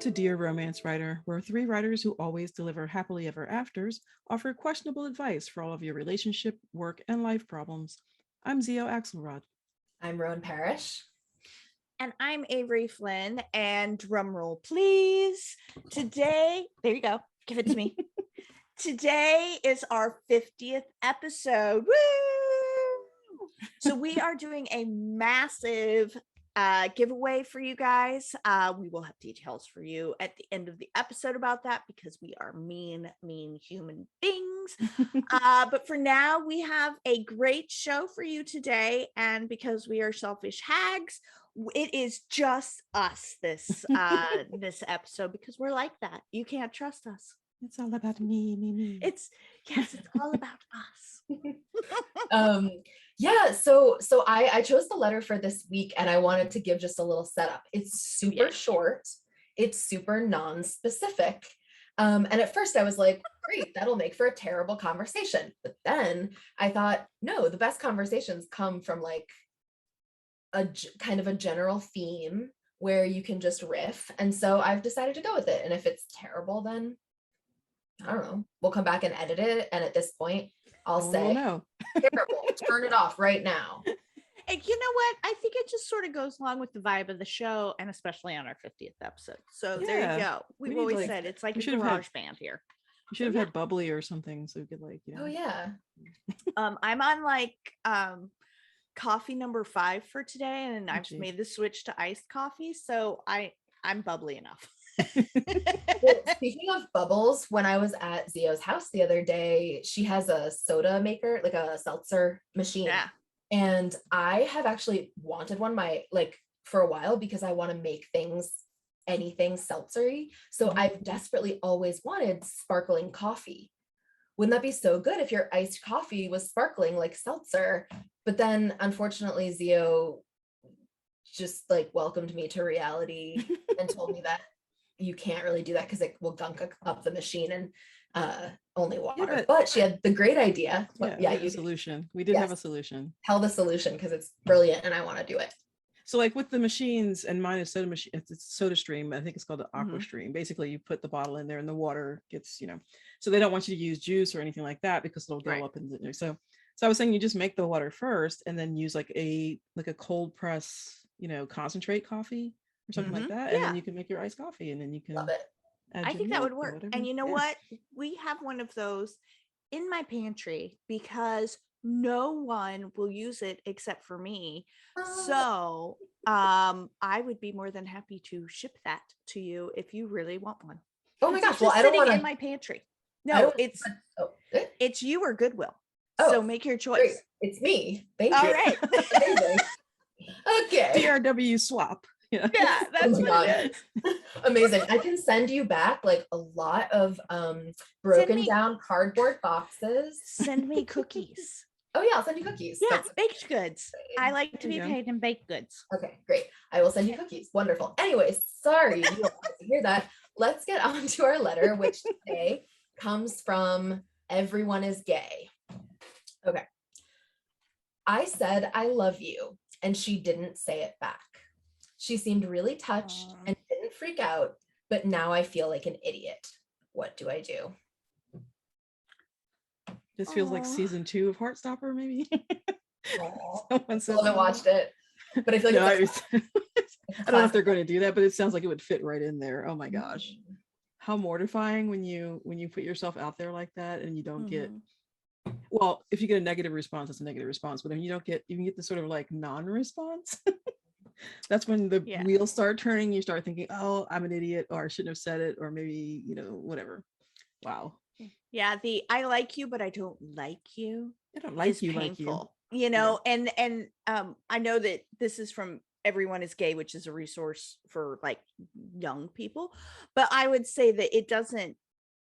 to Dear Romance Writer, where three writers who always deliver happily ever afters offer questionable advice for all of your relationship, work, and life problems. I'm Zio Axelrod. I'm Rowan Parrish. And I'm Avery Flynn. And drum roll, please. Today, there you go. Give it to me. Today is our 50th episode. Woo! So we are doing a massive giveaway for you guys. We will have details for you at the end of the episode about that because we are mean human beings. But for now, we have a great show for you today. And because we are selfish hags, it is just us this episode because we're like that. You can't trust us. It's all about me. It's all about us. So I chose the letter for this week and I wanted to give just a little setup. It's super short, it's super non-specific. And at first I was like, great, that'll make for a terrible conversation. But then I thought, no, the best conversations come from like a kind of a general theme where you can just riff. And so I've decided to go with it. And if it's terrible, then I don't know, we'll come back and edit it. And at this point, I'll say, no. terrible, turn it off right now. And you know what? I think it just sort of goes along with the vibe of the show, and especially on our 50th episode. So there you go. We've always said it's like a garage band here. We should have had bubbly or something so we could Oh yeah. I'm on like coffee number 5 for today, and I've made the switch to iced coffee, so I'm bubbly enough. Well, speaking of bubbles, when I was at Zio's house the other day, she has a soda maker, like a seltzer machine. Yeah. And I have actually wanted one for a while because I want to make anything seltzery. So I've desperately always wanted sparkling coffee. Wouldn't that be so good if your iced coffee was sparkling like seltzer? But then unfortunately, Zio just like welcomed me to reality and told me that you can't really do that because it will gunk up the machine and only water. Yeah, but she had the great idea. Solution. We did have a solution. Tell the solution because it's brilliant and I want to do it. So like with the machines, and mine is it's SodaStream. I think it's called the AquaStream. Basically, you put the bottle in there and the water gets, so they don't want you to use juice or anything like that because it'll go up in the so I was saying you just make the water first and then use like a cold press, concentrate coffee or something like that. And then you can make your iced coffee and then you can love it. I think that would work. And you know what? We have one of those in my pantry because no one will use it except for me. So I would be more than happy to ship that to you if you really want one. Oh my gosh. Well, I don't want in my pantry. No, it's you or Goodwill. Oh, so make your choice. Great. It's me. Thank you. All right. Okay. DRW swap. Yeah, that's what it is. Amazing. I can send you back like a lot of broken down cardboard boxes. Send me cookies. Oh yeah, I'll send you cookies. Yeah, that's baked goods. I like to be paid in baked goods. Okay, great. I will send you cookies. Wonderful. Anyways, sorry you don't have to hear that. Let's get on to our letter, which today comes from Everyone is Gay. Okay. I said, I love you, and she didn't say it back. She seemed really touched and didn't freak out, but now I feel like an idiot. What do I do? This feels like season 2 of Heartstopper, maybe. I haven't watched it, but I feel like I don't know if they're going to do that, but it sounds like it would fit right in there. Oh my gosh, how mortifying when you put yourself out there like that and you don't get. Well, if you get a negative response, it's a negative response. But if you can get the sort of like non-response. That's when the wheels start turning. You start thinking, oh, I'm an idiot, or I shouldn't have said it, or maybe, whatever. Wow. Yeah. I like you, but I don't like you. I don't like you painful, like you. And I know that this is from Everyone is Gay, which is a resource for like young people. But I would say that it doesn't,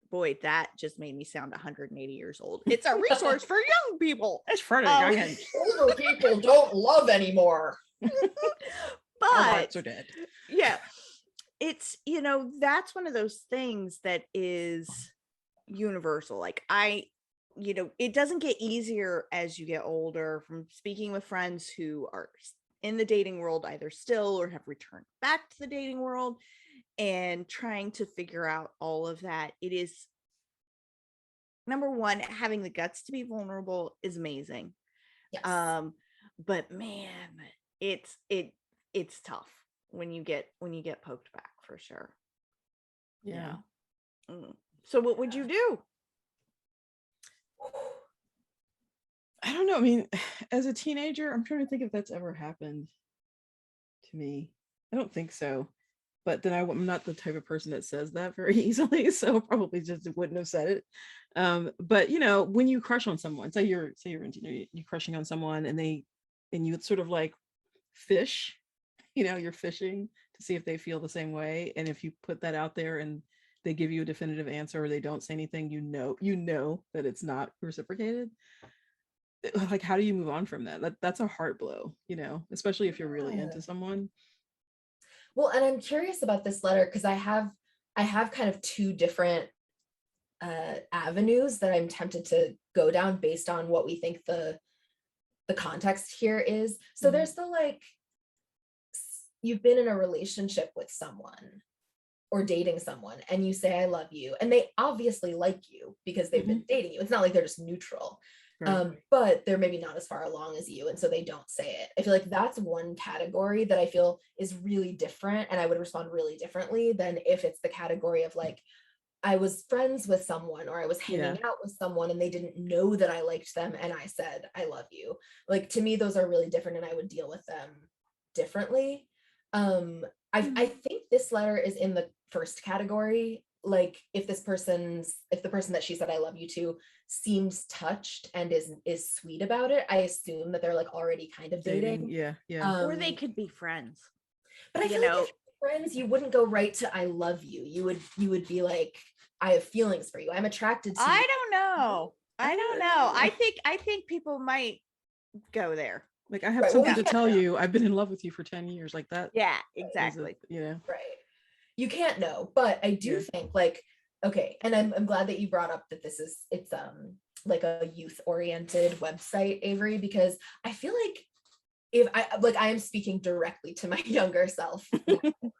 boy, that just made me sound 180 years old. It's a resource for young people. It's for young older people don't love anymore. But our hearts are dead. Yeah, it's that's one of those things that is universal. Like it doesn't get easier as you get older. From speaking with friends who are in the dating world, either still or have returned back to the dating world, and trying to figure out all of that. It is, number one, having the guts to be vulnerable is amazing. Yes. But man, it's tough when you get poked back, for sure. Yeah. So what would you do? I don't know. I mean, as a teenager, I'm trying to think if that's ever happened to me. I don't think so. But then I'm not the type of person that says that very easily, so probably just wouldn't have said it. But you know, when you crush on someone, say you're you're crushing on someone, and you sort of like fish, you know, you're fishing to see if they feel the same way, and if you put that out there and they give you a definitive answer or they don't say anything, you know that it's not reciprocated. Like, how do you move on from that? That's a heart blow, you know, especially if you're really Yeah. into someone. Well, and I'm curious about this letter because I have kind of two different avenues that I'm tempted to go down based on what we think the context here is. So Mhm. there's the like, you've been in a relationship with someone or dating someone and you say I love you, and they obviously like you because they've been dating you. It's not like they're just neutral. Right. But they're maybe not as far along as you, and so they don't say it. I feel like that's one category that I feel is really different, and I would respond really differently than if it's the category of like, I was friends with someone or I was hanging out with someone and they didn't know that I liked them and I said I love you. Like, to me those are really different and I would deal with them differently. I think this letter is in the first category. Like, if the person that she said I love you to seems touched and is sweet about it, I assume that they're like already kind of dating. Yeah. Or they could be friends. But I feel like if you're friends, you wouldn't go right to I love you. You would be like, I have feelings for you. I'm attracted to you. I don't know. I think people might go there. Like, I have Right, something well, to tell you. I've been in love with you for 10 years. Like that. Yeah, exactly. You know. Right. You can't know, but I do think like, okay, and I'm glad that you brought up that it's like a youth oriented website, Avery, because I feel like if I am speaking directly to my younger self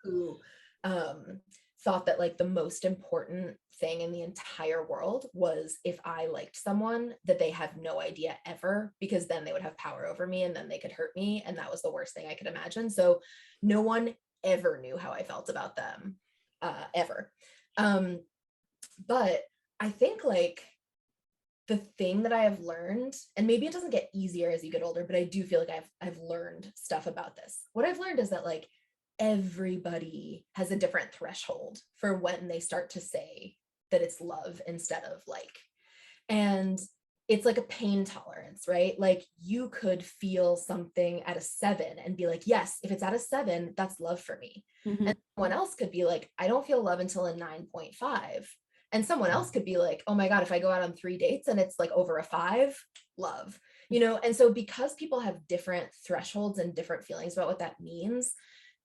who thought that like the most important thing in the entire world was if I liked someone that they had no idea ever, because then they would have power over me and then they could hurt me, and that was the worst thing I could imagine. So no one ever knew how I felt about them, ever. But I think like the thing that I have learned, and maybe it doesn't get easier as you get older, but I do feel like I've learned stuff about this. What I've learned is that like everybody has a different threshold for when they start to say that it's love instead of like. And it's like a pain tolerance, right? Like, you could feel something at a 7 and be like, yes, if it's at a 7, that's love for me. And someone else could be like, I don't feel love until a 9.5. And someone else could be like, oh my God, if I go out on 3 dates and it's like over a 5, love, you know? And so because people have different thresholds and different feelings about what that means,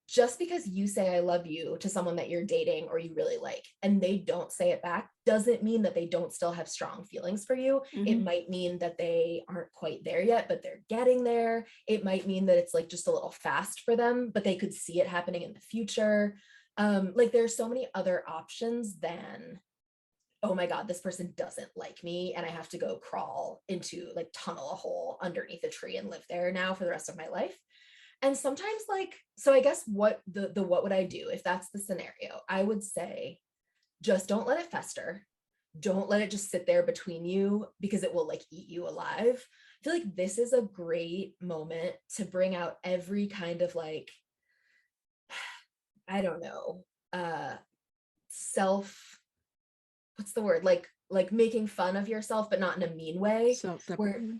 just because you say I love you to someone that you're dating or you really like, and they don't say it back, doesn't mean that they don't still have strong feelings for you. It might mean that they aren't quite there yet, but they're getting there. It might mean that it's like just a little fast for them, but they could see it happening in the future. Like, there's so many other options than, oh my God, this person doesn't like me and I have to go crawl into, like, tunnel a hole underneath a tree and live there now for the rest of my life. And sometimes, like, so I guess what what would I do if that's the scenario? I would say, just don't let it fester. Don't let it just sit there between you, because it will like eat you alive. I feel like this is a great moment to bring out every kind of like, I don't know, self, what's the word? Like making fun of yourself, but not in a mean way. Where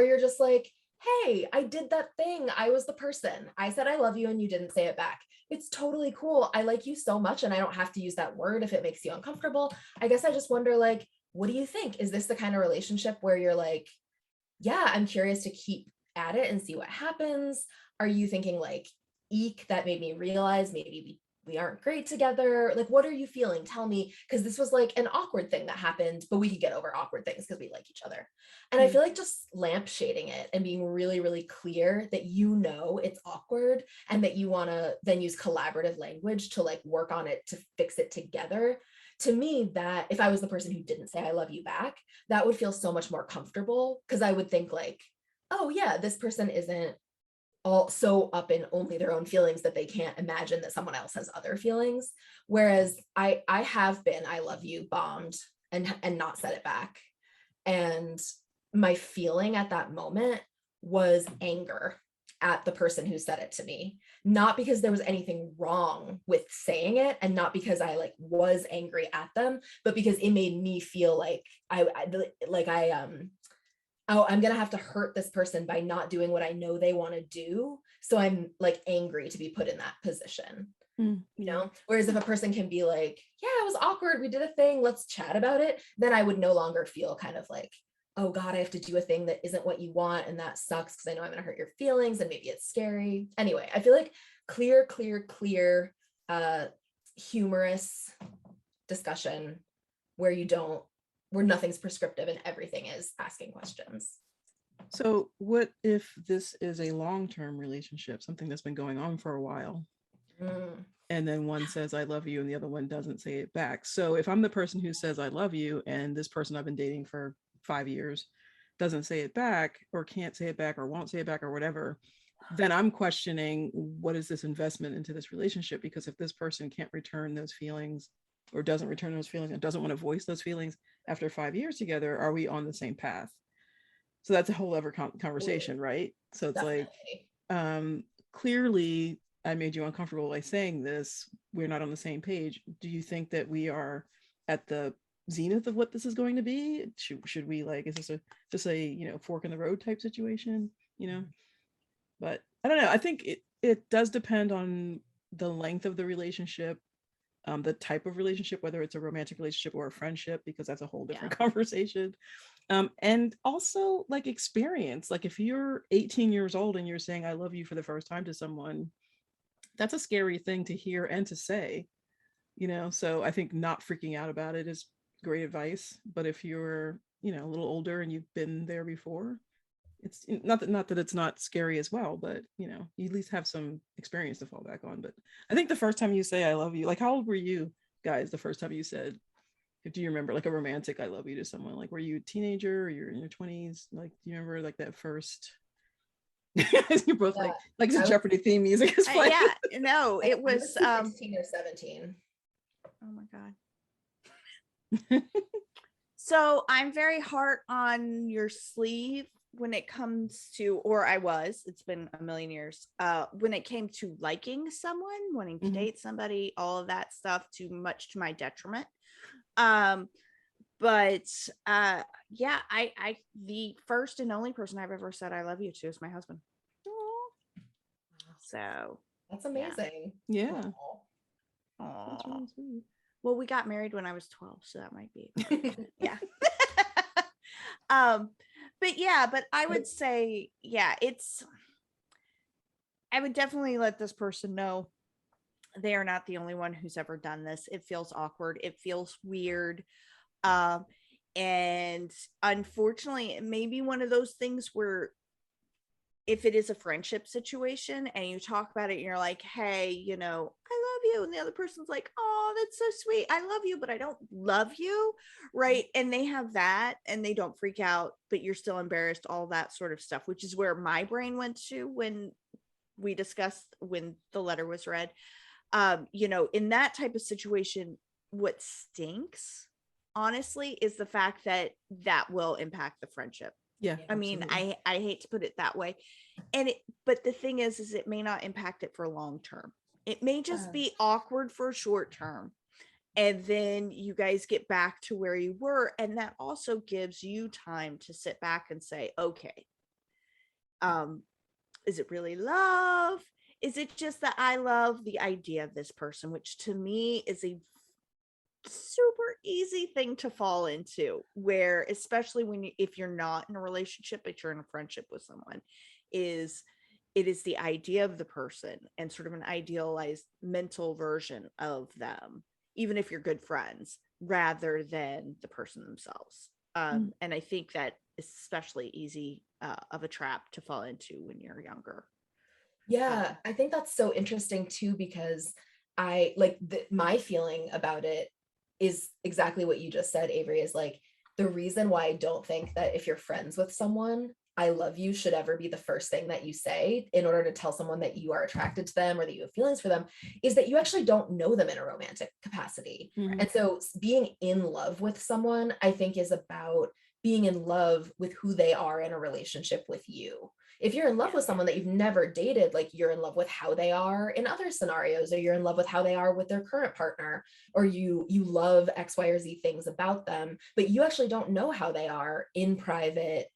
you're just like, hey, I did that thing. I was the person. I said I love you and you didn't say it back. It's totally cool. I like you so much and I don't have to use that word if it makes you uncomfortable. I guess I just wonder, like, what do you think? Is this the kind of relationship where you're like, yeah, I'm curious to keep at it and see what happens? Are you thinking like, eek, that made me realize maybe we aren't great together. Like, what are you feeling? Tell me. Because this was like an awkward thing that happened, but we could get over awkward things because we like each other. And I feel like just lampshading it and being really, really clear that it's awkward and that you want to then use collaborative language to like work on it to fix it together. To me, that if I was the person who didn't say I love you back, that would feel so much more comfortable because I would think like, oh yeah, this person isn't all so up in only their own feelings that they can't imagine that someone else has other feelings. Whereas I have been I love you bombed and not said it back. And my feeling at that moment was anger at the person who said it to me, not because there was anything wrong with saying it and not because I like was angry at them, but because it made me feel like oh, I'm gonna have to hurt this person by not doing what I know they want to do. So I'm like angry to be put in that position, you know? Whereas if a person can be like, yeah, it was awkward, we did a thing, let's chat about it, then I would no longer feel kind of like, oh God, I have to do a thing that isn't what you want. And that sucks because I know I'm gonna hurt your feelings and maybe it's scary. Anyway, I feel like clear, humorous discussion where where nothing's prescriptive and everything is asking questions. So what if this is a long-term relationship, something that's been going on for a while, and then one says I love you and the other one doesn't say it back? So if I'm the person who says I love you and this person I've been dating for 5 years doesn't say it back or can't say it back or won't say it back or whatever, then I'm questioning, what is this investment into this relationship? Because if this person can't return those feelings or doesn't return those feelings and doesn't want to voice those feelings after 5 years together, are we on the same path? So that's a whole other conversation, right? So it's definitely. Like, clearly I made you uncomfortable by saying this. We're not on the same page. Do you think that we are at the zenith of what this is going to be? Should we like, is this just a fork in the road type situation? But I don't know. I think it does depend on the length of the relationship, the type of relationship, whether it's a romantic relationship or a friendship, because that's a whole different conversation. And also like experience. Like if you're 18 years old and you're saying I love you for the first time to someone, that's a scary thing to hear and to say, so I think not freaking out about it is great advice. But if you're a little older and you've been there before, it's not that it's not scary as well, but you at least have some experience to fall back on. But I think the first time you say I love you, like how old were you guys the first time you said, do you remember like a romantic I love you to someone? Like were you a teenager or you're in your 20s? Like do you remember like that first? You're both like the Jeopardy theme music is playing. Yeah, no, it was 16 or 17. Oh my God. So I'm very hard on your sleeve when it comes to, or I was, it's been a million years, when it came to liking someone, wanting to date somebody, all of that stuff, too much to my detriment. But yeah, I the first and only person I've ever said I love you to is my husband. So that's amazing. Yeah. That's really sweet. Well, we got married when I was 12, so that might be yeah. But I would say, yeah, I would definitely let this person know they are not the only one who's ever done this. It feels awkward. It feels weird. And unfortunately, it may be one of those things where if it is a friendship situation and you talk about it and you're like, hey, I love you. And the other person's like, oh, that's so sweet. I love you, but I don't love you. Right. And they have that and they don't freak out, but you're still embarrassed, all that sort of stuff, which is where my brain went to when we discussed when the letter was read. In that type of situation, what stinks, honestly, is the fact that will impact the friendship. Yeah. I mean, I hate to put it that way. But the thing is it may not impact it for long term. It may just be awkward for short term. And then you guys get back to where you were. And that also gives you time to sit back and say, okay, is it really love? Is it just that I love the idea of this person, which to me is a super easy thing to fall into, where especially if you're not in a relationship but you're in a friendship with someone, is it is the idea of the person and sort of an idealized mental version of them, even if you're good friends, rather than the person themselves. And I think that is especially easy of a trap to fall into when you're younger. Yeah, I think that's so interesting too, because I like my feeling about it is exactly what you just said, Avery, is like the reason why I don't think that if you're friends with someone, I love you should ever be the first thing that you say in order to tell someone that you are attracted to them or that you have feelings for them, is that you actually don't know them in a romantic capacity. And so being in love with someone, I think, is about being in love with who they are in a relationship with you. If you're in love with someone that you've never dated, like you're in love with how they are in other scenarios, or you're in love with how they are with their current partner, or you love X, Y, or Z things about them, but you actually don't know how they are in private,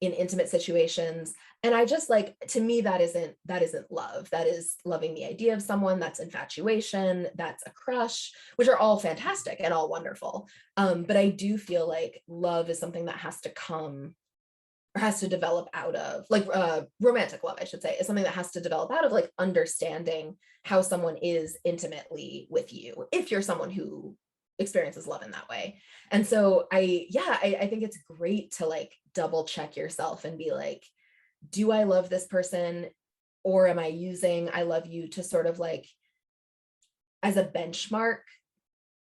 in intimate situations. And I just like, to me, that isn't love. That is loving the idea of someone. That's infatuation. That's a crush, which are all fantastic and all wonderful. But I do feel like love is something that has to come, or has to develop out of, like, romantic love, I should say, is something that has to develop out of like understanding how someone is intimately with you, if you're someone who experiences love in that way. And so I think it's great to like double check yourself and be like, do I love this person, or am I using I love you to sort of like as a benchmark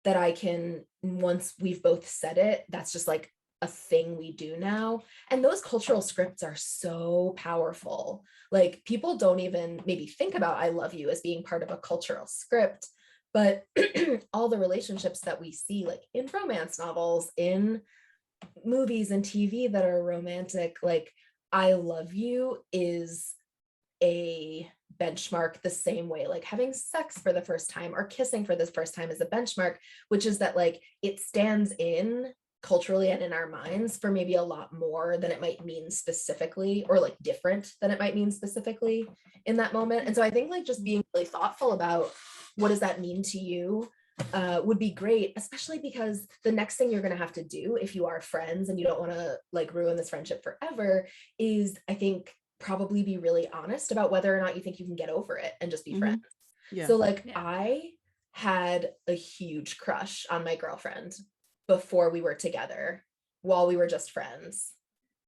that I can, once we've both said it, that's just like a thing we do now. And those cultural scripts are so powerful. Like people don't even maybe think about I love you as being part of a cultural script, but all the relationships that we see, like in romance novels, in movies and TV that are romantic, like I love you is a benchmark, the same way like having sex for the first time or kissing for the first time is a benchmark, which is that like it stands in culturally and in our minds for maybe a lot more than it might mean specifically, or like different than it might mean specifically in that moment. And so I think like just being really thoughtful about what does that mean to you would be great, especially because the next thing you're going to have to do if you are friends and you don't want to like ruin this friendship forever is, I think, probably be really honest about whether or not you think you can get over it and just be friends. Yeah. So like I had a huge crush on my girlfriend before we were together, while we were just friends,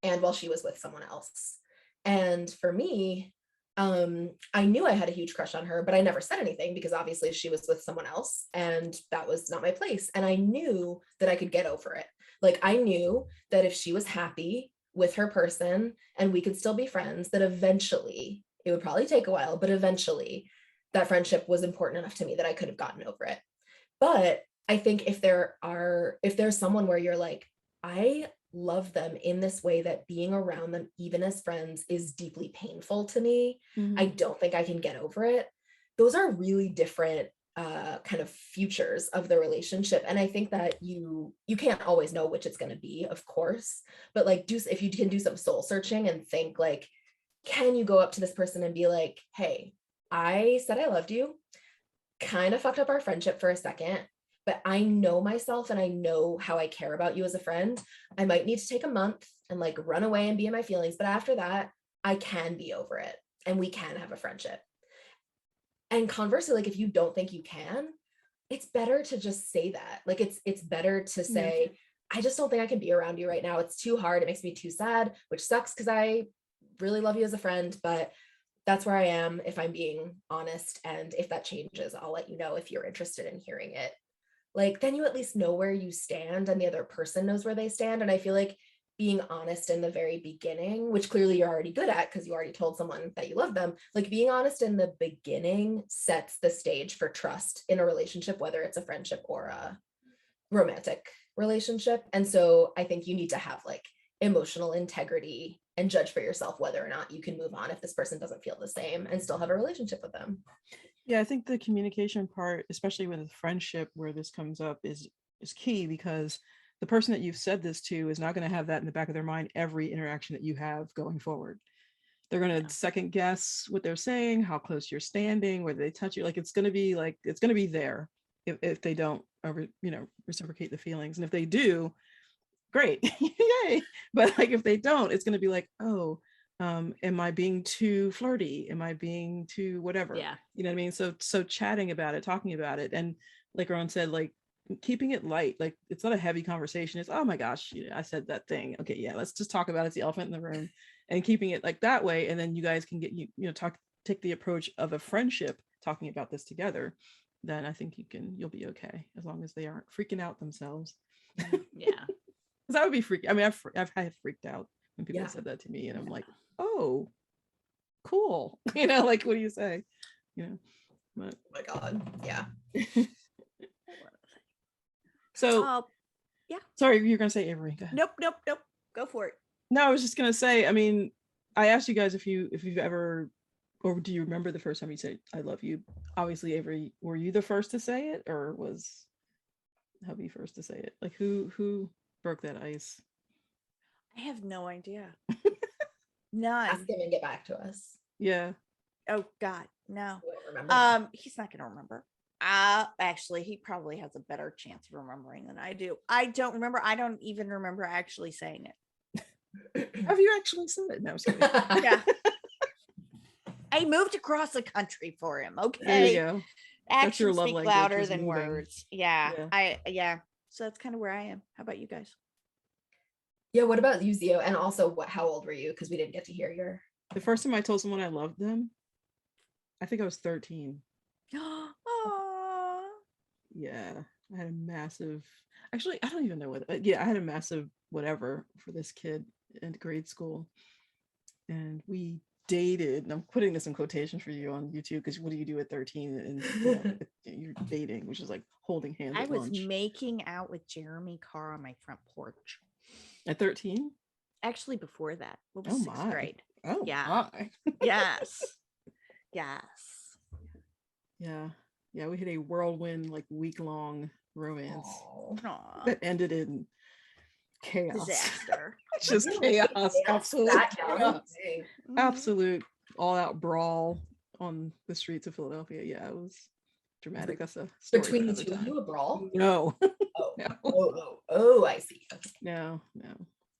and while she was with someone else. And for me, I knew I had a huge crush on her, but I never said anything because obviously she was with someone else and that was not my place. And I knew that I could get over it. Like I knew that if she was happy with her person and we could still be friends, that eventually, it would probably take a while, but eventually that friendship was important enough to me that I could have gotten over it. But I think if there's someone where you're like, I love them in this way that being around them, even as friends, is deeply painful to me, I don't think I can get over it. Those are really different kind of futures of the relationship. And I think that you can't always know which it's going to be, of course, but like if you can do some soul searching and think like, can you go up to this person and be like, hey, I said I loved you, kind of fucked up our friendship for a second, but I know myself and I know how I care about you as a friend. I might need to take a month and like run away and be in my feelings, but after that, I can be over it and we can have a friendship. And conversely, like if you don't think you can, it's better to just say that. Like it's better to say, I just don't think I can be around you right now. It's too hard. It makes me too sad, which sucks because I really love you as a friend, but that's where I am if I'm being honest. And if that changes, I'll let you know if you're interested in hearing it. Like then you at least know where you stand and the other person knows where they stand. And I feel like being honest in the very beginning, which clearly you're already good at because you already told someone that you love them, like being honest in the beginning sets the stage for trust in a relationship, whether it's a friendship or a romantic relationship. And so I think you need to have like emotional integrity and judge for yourself whether or not you can move on if this person doesn't feel the same and still have a relationship with them. Yeah, I think the communication part, especially with a friendship where this comes up, is key, because the person that you've said this to is not going to have that in the back of their mind every interaction that you have going forward. They're going to second guess what they're saying, how close you're standing, whether they touch you. Like it's going to be there if they don't reciprocate the feelings. And if they do, great. Yay. But like if they don't, it's going to be like, oh, Am I being too flirty? Am I being too whatever? Yeah. You know what I mean? So chatting about it, talking about it, and like Ron said, like keeping it light. Like it's not a heavy conversation. It's, oh my gosh, I said that thing. Okay, yeah, let's just talk about it. It's the elephant in the room, and keeping it like that way. And then you guys can get take the approach of a friendship, talking about this together. Then I think you'll be okay, as long as they aren't freaking out themselves. Yeah. Because I would be freaking. I mean, I've freaked out when people Yeah. said that to me, and I'm like, oh, cool. Like, what do you say? But Oh my God. Yeah. so yeah. Sorry, you're gonna say Avery. Go ahead. Nope. Go for it. No, I was just gonna say, I mean, I asked you guys if you've ever, or do you remember the first time you said I love you? Obviously, Avery, were you the first to say it, or was hubby first to say it? Like, who broke that ice? I have no idea. None. Ask him and get back to us. Yeah. Oh God, no. I won't remember. He's not gonna remember. Actually, he probably has a better chance of remembering than I do. I don't remember. I don't even remember actually saying it. Have you actually said it? No, I'm just kidding. Yeah. I moved across the country for him. Okay. There you go. That's your Actions love speak language, louder is than moving. words. Yeah. Yeah. So that's kind of where I am. How about you guys? Yeah. What about you, Zio? And also, how old were you? Because we didn't get to hear your. The first time I told someone I loved them, I think I was 13. Aww. Yeah, I had a massive, actually, I don't even know what, yeah, I had a massive whatever for this kid in grade school. And we dated, and I'm putting this in quotations for you on YouTube, because what do you do at 13? And you're dating, which is like holding hands I at was lunch. making out with Jeremy Carr on my front porch. At 13? Actually, before that. What was Oh sixth my. grade? Oh Yeah. my. Yes. Yes. Yeah, we had a whirlwind, like week-long romance Aw. that ended in chaos. Disaster. Just chaos. Absolute That young? chaos. Dang. Absolute all-out brawl on the streets of Philadelphia. Yeah, it was dramatic. That's a story for Between the another two of time. you, a brawl? No. Oh, No. oh, I see. Okay. No.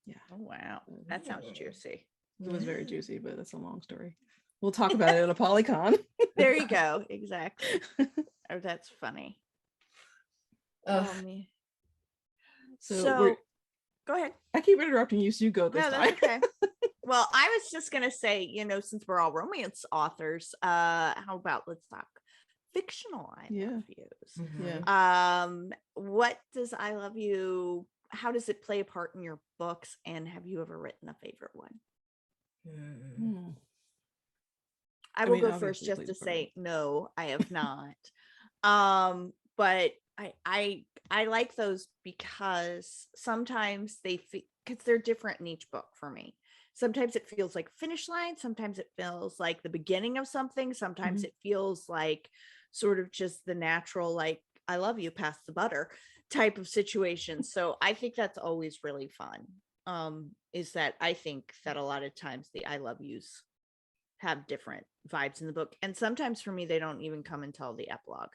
Yeah, Oh, wow. That sounds juicy. it was very juicy, but that's a long story. We'll talk about it at a Polycon. There you go. Exactly. Oh, that's funny. Ugh. Oh, me. So, So go ahead. I keep interrupting you, so you go this No, time. that's okay. Well, I was just gonna say, since we're all romance authors, how about let's talk fictional I Yeah. love yous. Yeah. What does I love you? How does it play a part in your books? And have you ever written a favorite one? Mm. I I will mean, go first obviously just plays to a part. say no, I have not. But I like those because sometimes because they're different in each book for me. Sometimes it feels like finish line, sometimes it feels like the beginning of something, sometimes it feels like sort of just the natural, like I love you, pass the butter type of situation. So I think that's always really fun. Is that I think that a lot of times the I love yous have different vibes in the book, and sometimes for me they don't even come until the epilogue.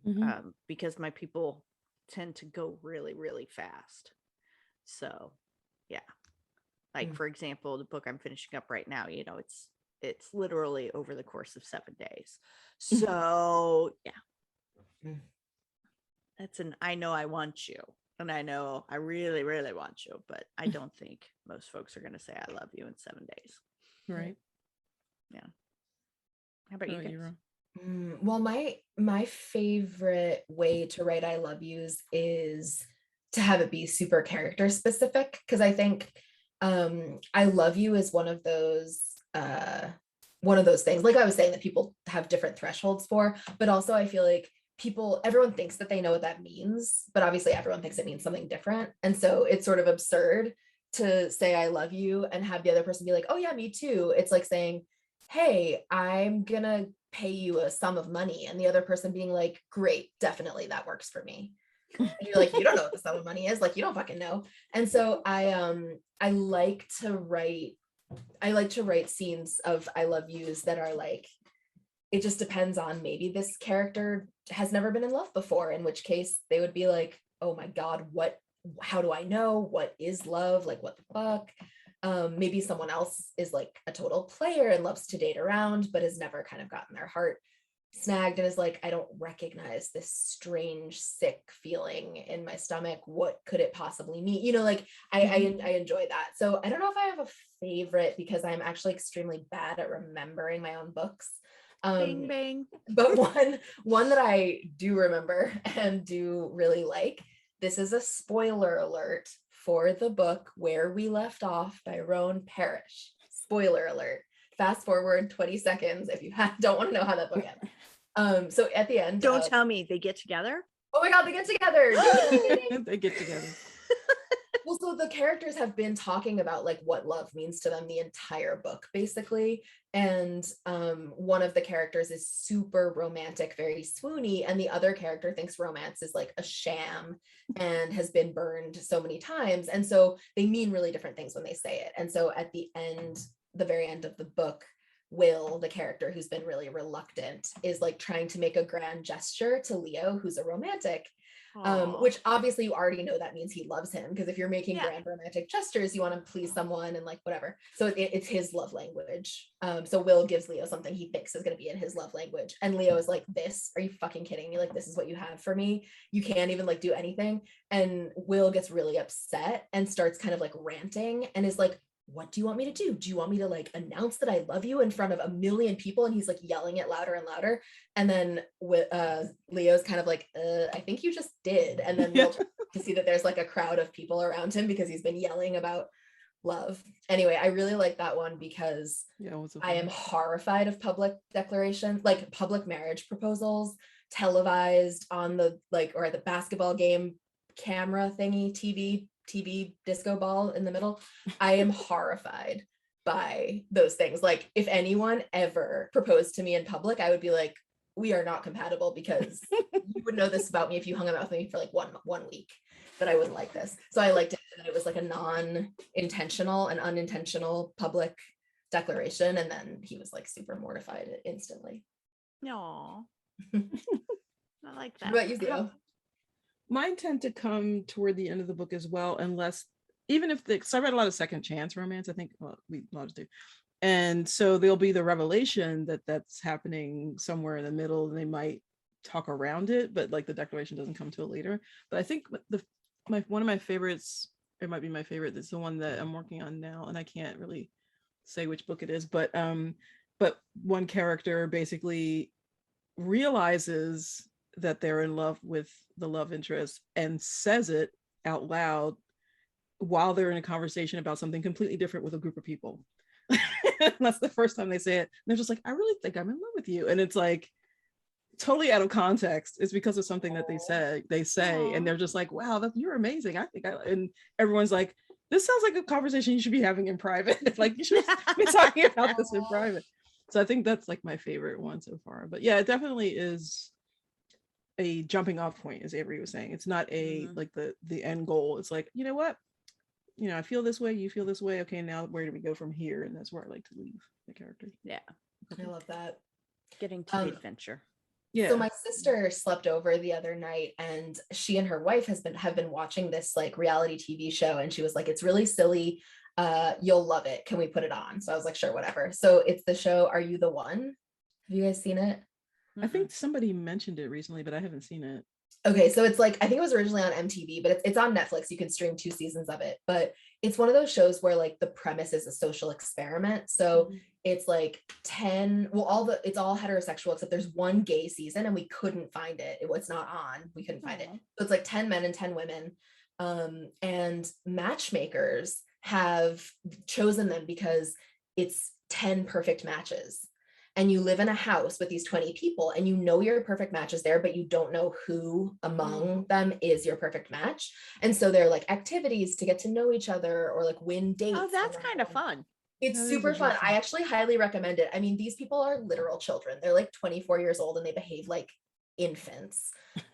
Mhm. Because my people tend to go really, really fast. So yeah, like for example, the book I'm finishing up right now, it's literally over the course of 7 days. So yeah, that's an I know I want you, and I know I really, really want you, but I don't think most folks are going to say I love you in 7 days. Right. How about How you about guys? you, Ron? Well, my favorite way to write I love yous is to have it be super character specific, because I think I love you is one of those things, like I was saying, that people have different thresholds for, but also I feel like everyone thinks that they know what that means, but obviously everyone thinks it means something different. And so it's sort of absurd to say I love you and have the other person be like, oh yeah, me too. It's like saying, hey, I'm gonna pay you a sum of money, and the other person being like, great, definitely that works for me. And you're like, you don't know what the sum of money is, like you don't fucking know. And so I like to write scenes of I love yous that are like, it just depends on, maybe this character has never been in love before, in which case they would be like, oh my god, how do I know what is love, like what the fuck. Maybe someone else is like a total player and loves to date around, but has never kind of gotten their heart snagged and is like, I don't recognize this strange, sick feeling in my stomach. What could it possibly mean? You know, like I enjoy that. So I don't know if I have a favorite because I'm actually extremely bad at remembering my own books. Bing, bing. But one that I do remember and do really like, this is a spoiler alert for the book Where We Left Off by Roan Parrish. Spoiler alert. Fast forward 20 seconds if you don't want to know how that book ends. So at the end, Don't tell me they get together. Oh my God, they get together. They get together. Well, so the characters have been talking about like what love means to them the entire book, basically. And one of the characters is super romantic, very swoony, and the other character thinks romance is like a sham and has been burned so many times. And so they mean really different things when they say it. And so at the end, the very end of the book, Will, the character who's been really reluctant, is like trying to make a grand gesture to Leo, who's a romantic. Which obviously you already know that means he loves him, because if you're making grand romantic gestures, you want to please someone and like whatever. So it's his love language. So Will gives Leo something he thinks is going to be in his love language, and Leo is like, this, are you fucking kidding me? Like, this is what you have for me? You can't even like do anything. And Will gets really upset and starts kind of like ranting and is like, what do you want me to do? Do you want me to like announce that I love you in front of a million people? And he's like yelling it louder and louder. And then Leo's kind of like, I think you just did. And then we'll to see that there's like a crowd of people around him because he's been yelling about love. Anyway, I really like that one because I am horrified of public declarations, like public marriage proposals televised on the like, or at the basketball game camera thingy, TV disco ball in the middle. I am horrified by those things. Like if anyone ever proposed to me in public, I would be like, we are not compatible, because you would know this about me if you hung out with me for like one week, but I wouldn't like this. So I liked it that it was like a non-intentional and unintentional public declaration. And then he was like super mortified instantly. No. I like that. What about you, Theo? Mine tend to come toward the end of the book as well, unless even if because I read a lot of second chance romance. I think we a lot of do, and so there'll be the revelation that that's happening somewhere in the middle, and they might talk around it, but like the declaration doesn't come till later. But I think one of my favorites, it might be my favorite. That's the one that I'm working on now, and I can't really say which book it is, but one character basically realizes that they're in love with the love interest and says it out loud while they're in a conversation about something completely different with a group of people. That's the first time they say it. And they're just like, I really think I'm in love with you. And it's like totally out of context. It's because of something that they say, Aww. and they're just like, wow, you're amazing. And everyone's like, this sounds like a conversation you should be having in private. Like you should be talking about this in private. So I think that's like my favorite one so far. But yeah, it definitely is a jumping off point, as Avery was saying. It's not a like the end goal. It's like, you know what, I feel this way, you feel this way, okay, now where do we go from here? And that's where I like to leave the character. I love that. Getting to the adventure. So my sister slept over the other night, and she and her wife have been watching this like reality TV show, and she was like, it's really silly, you'll love it, can we put it on? So I was like, sure, whatever. So it's the show Are You the One? Have you guys seen it? I think somebody mentioned it recently, but I haven't seen it. Okay, so it's like, I think it was originally on MTV, but it's on Netflix. You can stream 2 seasons of it, but it's one of those shows where like the premise is a social experiment. So it's like 10, it's all heterosexual, except there's one gay season and we couldn't find it. It was not on, we couldn't find it. So it's like 10 men and 10 women. And matchmakers have chosen them because it's 10 perfect matches. And you live in a house with these 20 people and you know your perfect match is there, but you don't know who among them is your perfect match. And so they're like activities to get to know each other or like win dates. Oh, that's kind of fun. It's super fun. I actually highly recommend it. I mean, these people are literal children. They're like 24 years old and they behave like infants.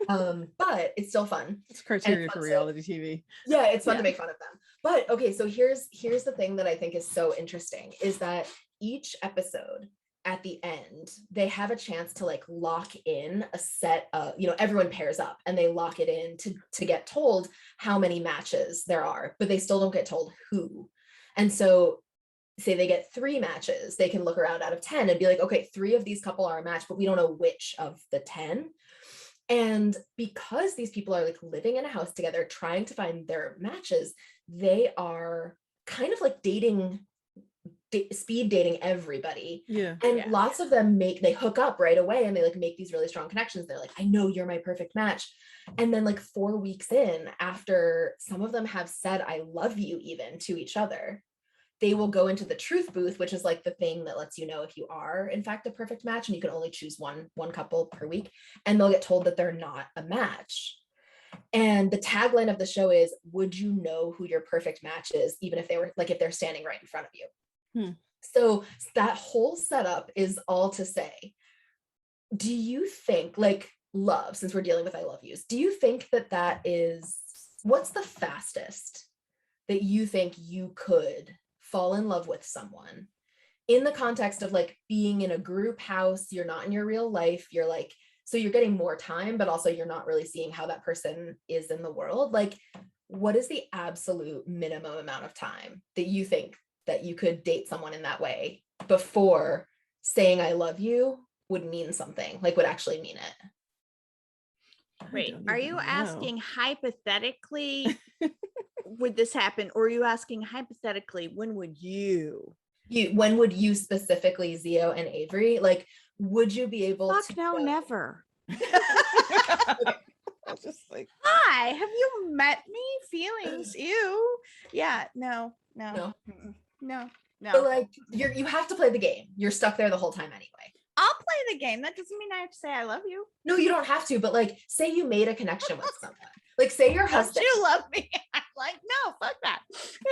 But it's still fun. It's criteria for reality TV. Yeah, it's fun to make fun of them. But okay, so here's the thing that I think is so interesting is that each episode at the end, they have a chance to like lock in a set of, everyone pairs up and they lock it in to get told how many matches there are, but they still don't get told who. And so say they get 3 matches, they can look around out of 10 and be like, okay, 3 of these couple are a match, but we don't know which of the 10. And because these people are like living in a house together, trying to find their matches, they are kind of like speed dating everybody. Yeah. And Yeah. lots of them they hook up right away and they like make these really strong connections. They're like, I know you're my perfect match. And then like 4 weeks in, after some of them have said, I love you even to each other, they will go into the truth booth, which is like the thing that lets you know if you are in fact a perfect match, and you can only choose one couple per week, and they'll get told that they're not a match. And the tagline of the show is, would you know who your perfect match is, even if they're standing right in front of you? So that whole setup is all to say, do you think, like, love, since we're dealing with I love yous, do you think that is, what's the fastest that you think you could fall in love with someone in the context of like being in a group house? You're not in your real life, you're like, so you're getting more time, but also you're not really seeing how that person is in the world. Like, what is the absolute minimum amount of time that you think that you could date someone in that way before saying I love you would mean something, like would actually mean it? Wait, don't are even you know. asking hypothetically would this happen, or are you asking hypothetically when would you? When would you specifically, Zio and Avery, like, would you be able Fuck to no, go- never. I was just like, Hi, have you met me? Feelings, ew. Yeah, no. No. Mm-mm. No. But like you have to play the game. You're stuck there the whole time anyway. I'll play the game. That doesn't mean I have to say I love you. No, you don't have to, but like say you made a connection with someone. Like say your Don't husband. you love me? I'm like, no, fuck that.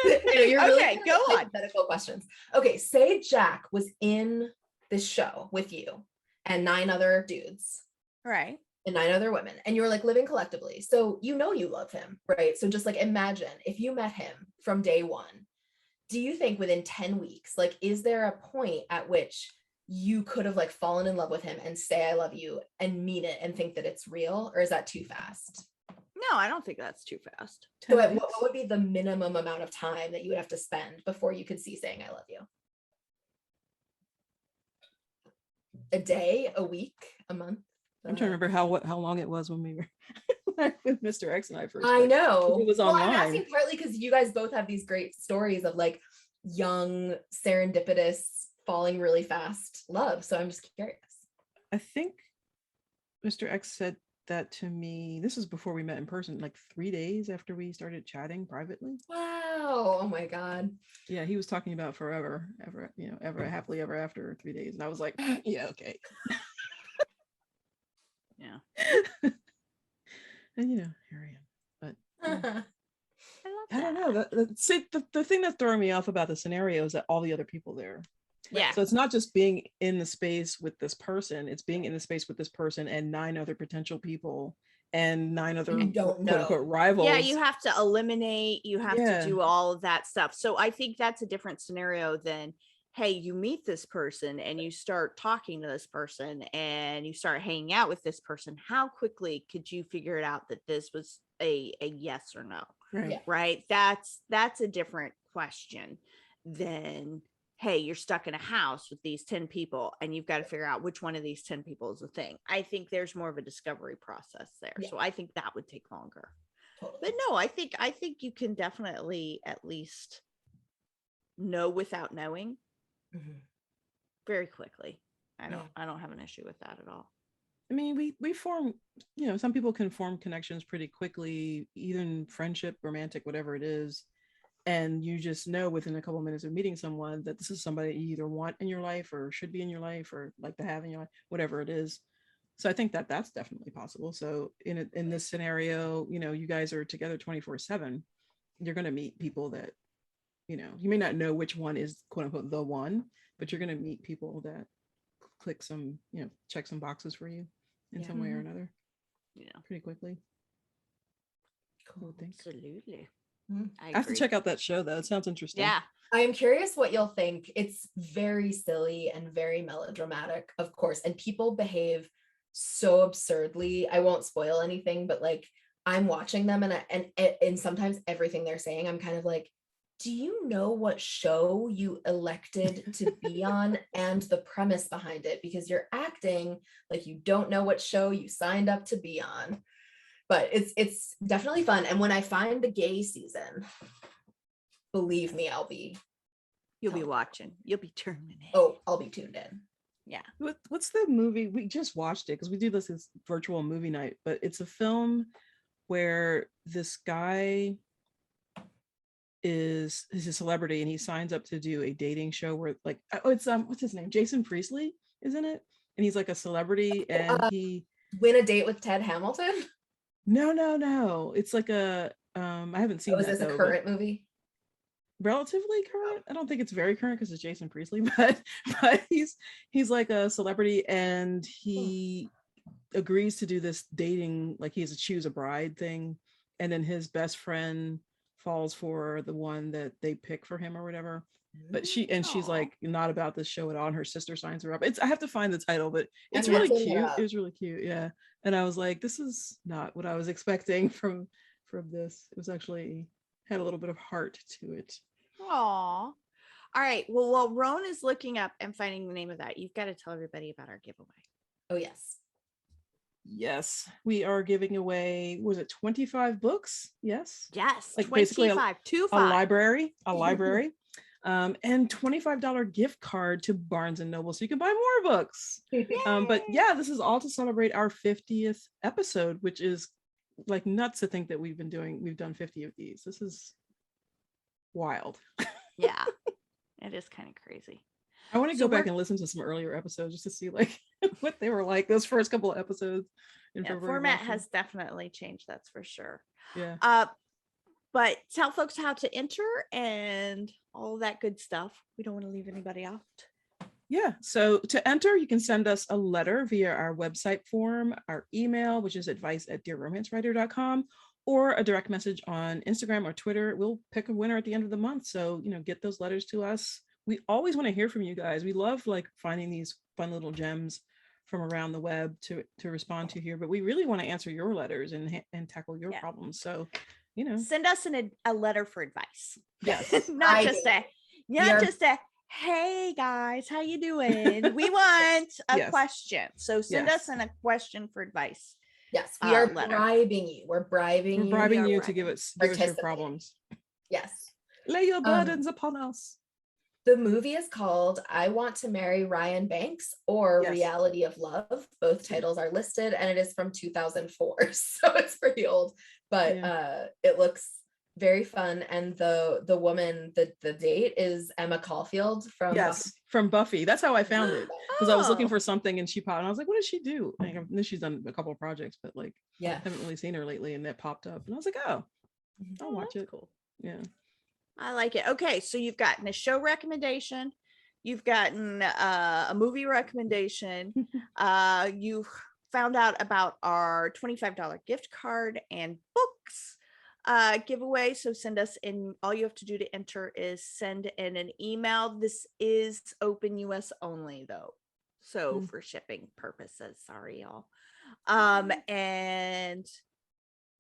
I know, you're really Okay, good at go on. hypothetical questions. Okay, say Jack was in this show with you and 9 other dudes Right. and 9 other women, and you were like living collectively. So you know you love him, right? So just like imagine if you met him from day 1, do you think within 10 weeks, like, is there a point at which you could have like fallen in love with him and say I love you and mean it and think that it's real, or is that too fast? No, I don't think that's too fast. So 10 what weeks? would be the minimum amount of time that you would have to spend before you could see saying I love you? A day, a week, a month? I'm trying to remember how long it was when we were with Mr. X and I first. I met. know. It was Well, I'm online. asking partly because you guys both have these great stories of like young, serendipitous, falling really fast love. So I'm just curious. I think Mr. X said that to me. This is before we met in person, like 3 days after we started chatting privately. Wow. Oh my God. Yeah, he was talking about forever, ever, ever happily ever after 3 days. And I was like, yeah, okay. Yeah. And here I am. But yeah. I love I don't that. know. See, the thing that's throwing me off about the scenario is that all the other people there. Yeah. So it's not just being in the space with this person, it's being in the space with this person and 9 other potential people and 9 other You don't quote know. unquote rivals. Yeah, you have to eliminate, you have Yeah. to do all of that stuff. So I think that's a different scenario than, hey, you meet this person and you start talking to this person and you start hanging out with this person. How quickly could you figure it out that this was a yes or no? Right. Yeah. Right? That's a different question than, hey, you're stuck in a house with these 10 people and you've got to figure out which one of these 10 people is the thing. I think there's more of a discovery process there. Yeah. So I think that would take longer. Totally. But no, I think you can definitely at least know without knowing Mhm. very quickly. I Yeah. don't have an issue with that at all. I mean, we form, some people can form connections pretty quickly, even friendship, romantic, whatever it is. And you just know within a couple of minutes of meeting someone that this is somebody you either want in your life or should be in your life or like to have in your life, whatever it is. So I think that that's definitely possible. So in this scenario, you guys are together 24/7. You're going to meet people that, you may not know which one is quote unquote the one, but you're going to meet people that click some, check some boxes for you in Yeah. some way or another Yeah, pretty quickly. I would think. absolutely. Mhm. I I have to agree. check out that show though. It sounds interesting. Yeah. I am curious what you'll think. It's very silly and very melodramatic, of course, and people behave so absurdly. I won't spoil anything, but like I'm watching them and sometimes everything they're saying, I'm kind of like, do you know what show you elected to be on and the premise behind it? Because you're acting like you don't know what show you signed up to be on. But it's definitely fun. And when I find the gay season, believe me, You'll be watching. You'll be tuning in. oh, I'll be tuned in. Yeah. What's the movie? We just watched it because we do this as virtual movie night, but it's a film where this guy is a celebrity and he signs up to do a dating show where like, oh, it's what's his name? Jason Priestley, isn't it? And he's like a celebrity and he Win a Date with Ted Hamilton. no. It's like a I haven't seen Was that this a though, current movie? relatively current. I don't think it's very current because it's Jason Priestley, but he's like a celebrity and he agrees to do this dating, like he has to choose a bride thing, and then his best friend falls for the one that they pick for him or whatever. But she's Aw. like not about this show at all, and her sister signs her up. I have to find the title, but it's I'm really looking it cute. up. It was really cute, yeah. And I was like, this is not what I was expecting from this. It was actually had a little bit of heart to it. Aw. All right. Well, while Roan is looking up and finding the name of that, you've got to tell everybody about our giveaway. Oh yes. Yes, we are giving away, was it 25 books? Yes. Yes. Like basically 25. a library, and $25 gift card to Barnes and Noble so you can buy more books. But yeah, this is all to celebrate our 50th episode, which is like nuts to think that we've done 50 of these. This is wild. Yeah. It is kind of crazy. I want to So go back we're- and listen to some earlier episodes just to see like what they were like, those first couple of episodes in Yeah, February. format March. has definitely changed, that's for sure. Yeah. But tell folks how to enter and all that good stuff. We don't want to leave anybody out. Yeah. So to enter, you can send us a letter via our website form, our email, which is advice@dearromancewriter.com, or a direct message on Instagram or Twitter. We'll pick a winner at the end of the month. So, get those letters to us. We always want to hear from you guys. We love like finding these fun little gems from around the web to respond to here, but we really want to answer your letters and tackle your problems. So, Send us a letter for advice. yes. Not just a hey guys, how you doing? We want a Yes. question. So send Yes. us a question for advice. Yes, we are letter. bribing you. We're bribing you. We're bribing We you are to give bribing. us your Participating. problems. Yes. Lay your burdens upon us. The movie is called I Want to Marry Ryan Banks or Yes. Reality of Love. Both titles are listed and it is from 2004. So it's pretty old, but it looks very fun. And the woman, the date is Emma Caulfield from from Buffy. That's how I found it. Because I was looking Oh. for something and she popped and I was like, what does she do? Like, I know she's done a couple of projects, but like Yeah. haven't really seen her lately, and that popped up and I was like, oh, I'll watch that's it. cool. Yeah. I like it. Okay, so you've gotten a show recommendation, you've gotten a movie recommendation, you've found out about our $25 gift card and books giveaway. So send us in. All you have to do to enter is send in an email. This is open US only though, so for shipping purposes, sorry y'all.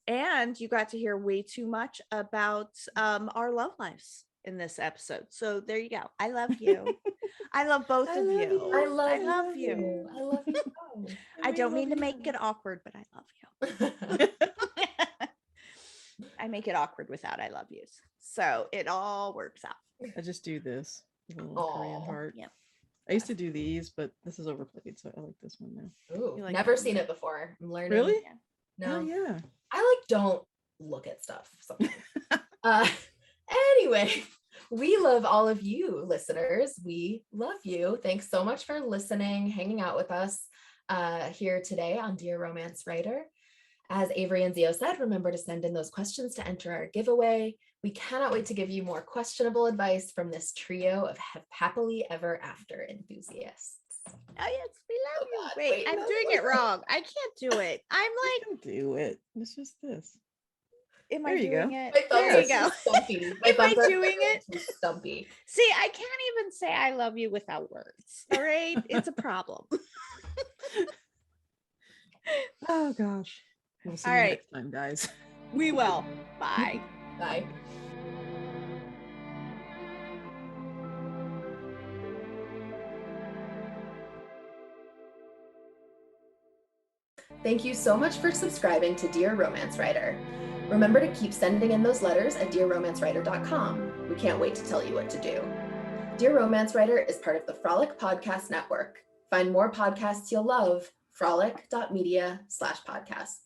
And you got to hear way too much about our love lives in this episode. So there you go. I love you. I love both of you. I love you. I love you. both. I don't mean to make it awkward, but I love you. I make it awkward without I love yous. So it all works out. I just do this little Korean Aw. heart. Yep. I used to do these, but this is overplayed, so I like this one now. Ooh, You like never that seen one? it before. I'm learning. Really? No. Oh yeah. I don't look at stuff sometimes. Anyway, we love all of you listeners. We love you. Thanks so much for listening, hanging out with us here today on Dear Romance Writer. As Avery and Zio said, remember to send in those questions to enter our giveaway. We cannot wait to give you more questionable advice from this trio of happily ever after enthusiasts. Oh yes, we love you. God, Wait, I'm no. doing it wrong. I can't do it. I'm I like, can do it. It's just this. am There I you go. doing it? My thumbs There are you go. too stumpy. My Am I thumbs are doing it? too stumpy. See, I can't even say I love you without words. All right. It's a problem. Oh gosh. We'll see All you right. next time, guys. We will. Bye. Bye. Thank you so much for subscribing to Dear Romance Writer. Remember to keep sending in those letters at dearromancewriter.com. We can't wait to tell you what to do. Dear Romance Writer is part of the Frolic Podcast Network. Find more podcasts you'll love, frolic.media/podcasts.